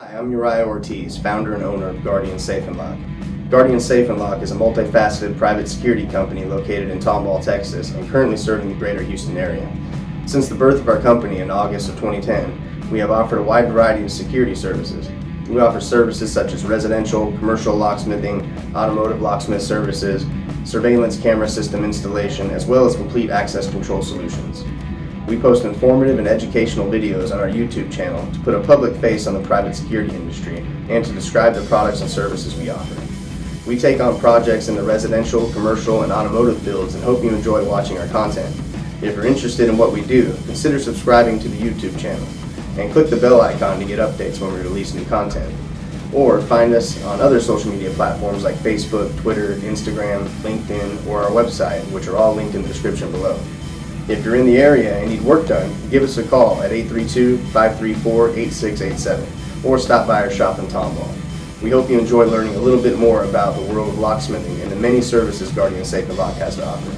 Hi, I'm Uriah Ortiz, founder and owner of Guardian Safe & Lock. Guardian Safe & Lock is a multifaceted private security company located in Tomball, Texas, and currently serving the greater Houston area. Since the birth of our company in August of 2010, we have offered a wide variety of security services. We offer services such as residential, commercial locksmithing, automotive locksmith services, surveillance camera system installation, as well as complete access control solutions. We post informative and educational videos on our YouTube channel to put a public face on the private security industry and to describe the products and services we offer. We take on projects in the residential, commercial, and automotive fields and hope you enjoy watching our content. If you're interested in what we do, consider subscribing to the YouTube channel and click the bell icon to get updates when we release new content. Or find us on other social media platforms like Facebook, Twitter, Instagram, LinkedIn, or our website, which are all linked in the description below. If you're in the area and need work done, give us a call at 832-534-8687 or stop by our shop in Tomball. We hope you enjoy learning a little bit more about the world of locksmithing and the many services Guardian Safe & Lock has to offer.